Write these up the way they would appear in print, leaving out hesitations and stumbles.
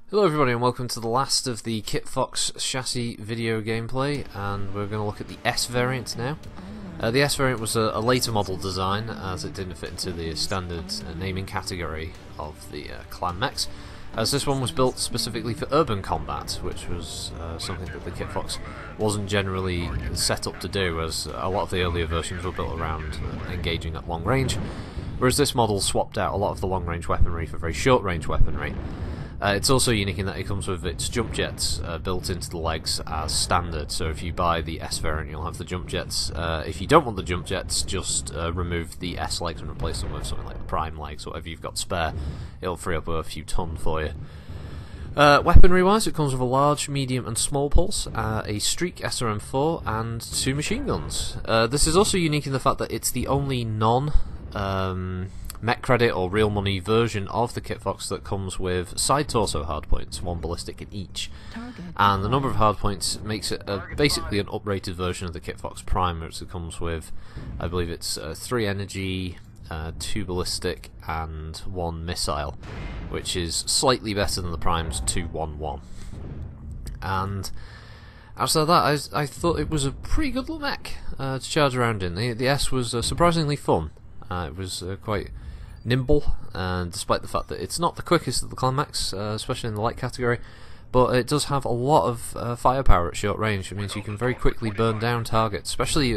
Hello everybody and welcome to the last of the Kitfox chassis video gameplay, and we're going to look at the S variant now. The S variant was a later model design as it didn't fit into the standard naming category of the clan mechs, as this one was built specifically for urban combat, which was something that the Kitfox wasn't generally set up to do, as a lot of the earlier versions were built around engaging at long range, whereas this model swapped out a lot of the long range weaponry for very short range weaponry. It's also unique in that it comes with its jump jets built into the legs as standard, so if you buy the S variant you'll have the jump jets. If you don't want the jump jets, just remove the S legs and replace them with something like the prime legs, or whatever you've got spare. It'll free up a few ton for you. Weaponry wise, it comes with a large, medium and small pulse, a Streak SRM4 and 2 machine guns. This is also unique in the fact that it's the only mech credit or real money version of the Kitfox that comes with side torso hardpoints, one ballistic in each. And the number of hardpoints makes it basically an uprated version of the Kitfox Prime, which it comes with, I believe it's 3 energy, 2 ballistic and 1 missile, which is slightly better than the Prime's 2-1-1. And outside of that, I thought it was a pretty good little mech to charge around in. The S was surprisingly fun. It was quite nimble, and despite the fact that it's not the quickest of the clan mechs, especially in the light category, but it does have a lot of firepower at short range. It means you can very quickly burn down targets, especially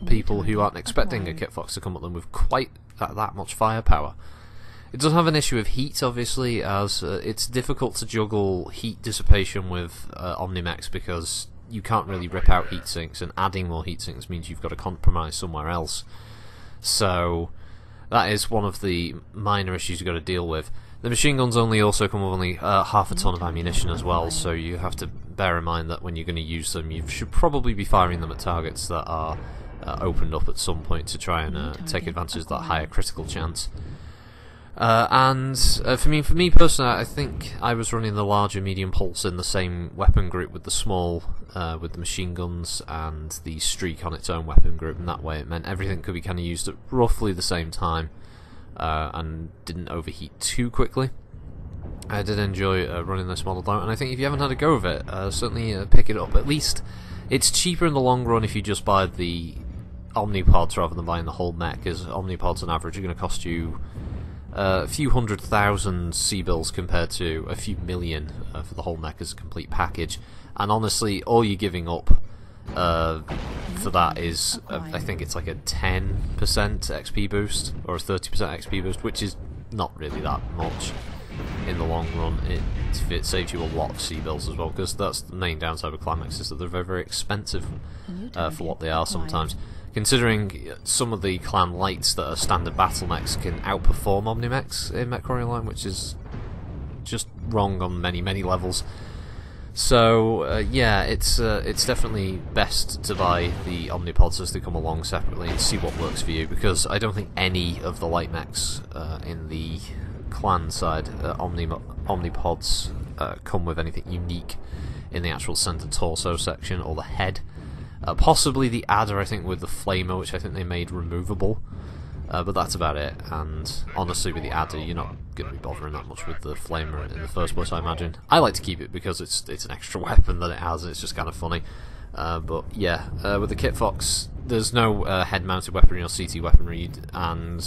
people who aren't expecting a Kitfox to come at them with quite that much firepower. It does have an issue of heat, obviously, as it's difficult to juggle heat dissipation with Omni-mechs, because you can't really rip out heat sinks, and adding more heat sinks means you've got to compromise somewhere else. So that is one of the minor issues you've got to deal with. The machine guns also come with only half a ton of ammunition as well, so you have to bear in mind that when you're going to use them, you should probably be firing them at targets that are opened up at some point to try and take advantage of that higher critical chance. For me personally, I think I was running the larger medium pulse in the same weapon group with the small, with the machine guns and the Streak on its own weapon group, and that way it meant everything could be kind of used at roughly the same time and didn't overheat too quickly. I did enjoy running this model though, and I think if you haven't had a go of it, certainly pick it up. At least it's cheaper in the long run if you just buy the Omnipods rather than buying the whole mech, as Omnipods on average are going to cost you a few 100,000 C-bills compared to a few million for the whole mech as a complete package. And honestly, all you're giving up for that is, I think it's like a 10% XP boost, or a 30% XP boost, which is not really that much in the long run. It saves you a lot of C-bills as well, because that's the main downside of clan mechs, is that they're very, very expensive for what they are sometimes. Considering some of the clan lights that are standard battle mechs can outperform Omni-mechs in MechWarrior line, which is just wrong on many, many levels. So yeah, it's definitely best to buy the Omnipods as they come along separately and see what works for you, because I don't think any of the light mechs in the clan side, Omnipods, come with anything unique in the actual center torso section or the head. Possibly the adder, I think, with the flamer, which I think they made removable, but that's about it. And honestly, with the adder, you're not going to be bothering that much with the flamer in the first place, I imagine. I like to keep it because it's an extra weapon that it has, and it's just kind of funny. But yeah, with the Kitfox, there's no head-mounted weaponry or CT weaponry, and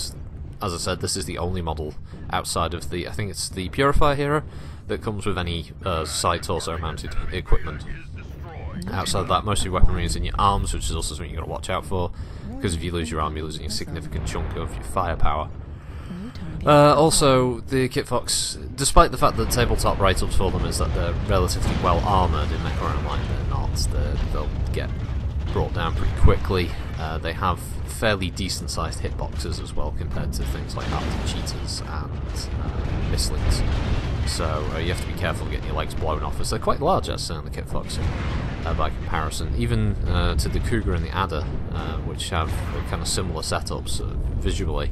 as I said, this is the only model outside of the, I think it's the Purifier Hero, that comes with any side torso-mounted equipment. Outside of that, most of your weaponry is in your arms, which is also something you've got to watch out for, because if you lose your arm, you're losing a significant chunk of your firepower. Also, the Kitfox, despite the fact that the tabletop write-ups for them is that they're relatively well armoured, in MechWarrior Online they're not. They'll get brought down pretty quickly. They have fairly decent-sized hitboxes as well, compared to things like Arctic Cheetahs and Misslings. So you have to be careful getting your legs blown off, as they're quite large, actually, on the Kitfox by comparison, even to the Cougar and the Adder, which have kind of similar setups visually.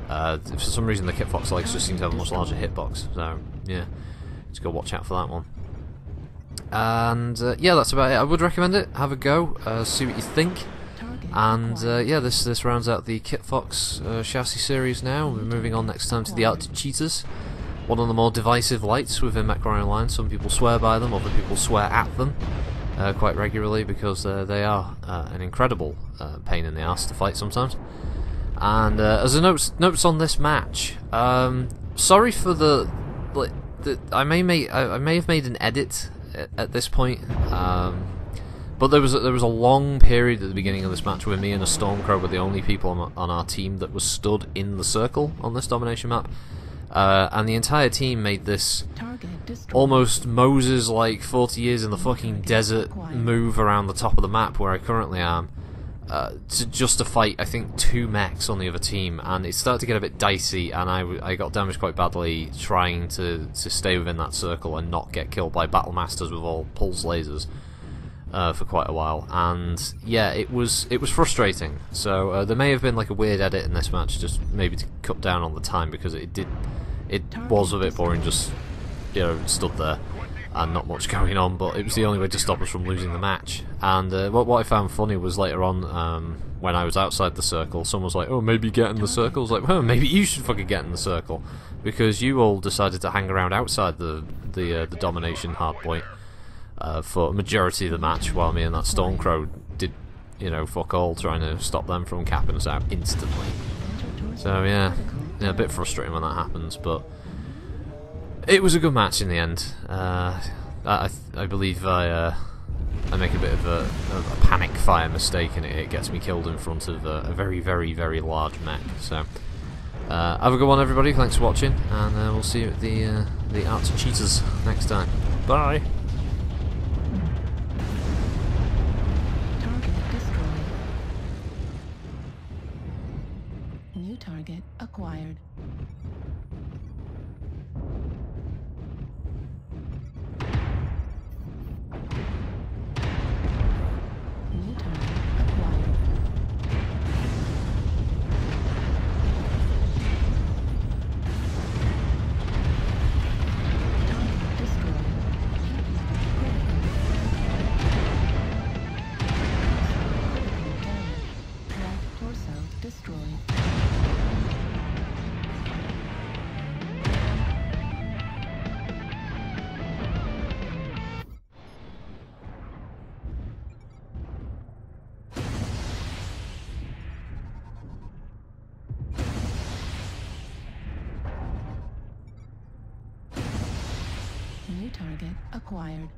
For some reason the Kitfox legs just seem to have a much larger hitbox, so yeah, just go watch out for that one. And yeah, that's about it. I would recommend it. Have a go, see what you think. And yeah, this rounds out the Kitfox chassis series now. We're moving on next time to the Arctic Cheetahs. one of the more divisive lights within MechWarrior Online. Some people swear by them, other people swear at them quite regularly, because they are an incredible pain in the ass to fight sometimes. And as a notes on this match, sorry for I may have made an edit at this point, but there was a long period at the beginning of this match where me and a Stormcrow were the only people on our team that was stood in the circle on this domination map, and the entire team made this almost Moses-like 40 years in the fucking desert move around the top of the map where I currently am, to fight, I think, 2 mechs on the other team, and it started to get a bit dicey, and I got damaged quite badly trying to stay within that circle and not get killed by battle masters with all pulse lasers for quite a while. And yeah, it was frustrating. So there may have been like a weird edit in this match, just maybe to cut down on the time, because it was a bit boring, just, you know, stood there and not much going on, but it was the only way to stop us from losing the match. And what I found funny was later on, when I was outside the circle, someone was like, "Oh, maybe get in the circle." I was like, "Well, maybe you should fucking get in the circle, because you all decided to hang around outside the domination hardpoint for a majority of the match, while me and that Stormcrow did, you know, fuck all, trying to stop them from capping us out instantly." So yeah, a bit frustrating when that happens, but it was a good match in the end. I believe I make a bit of a panic fire mistake, and it gets me killed in front of a very, very, very large mech. So have a good one, everybody. Thanks for watching, and we'll see you at the Arts and Cheaters next time. Bye. Target destroyed. New target acquired. New target acquired.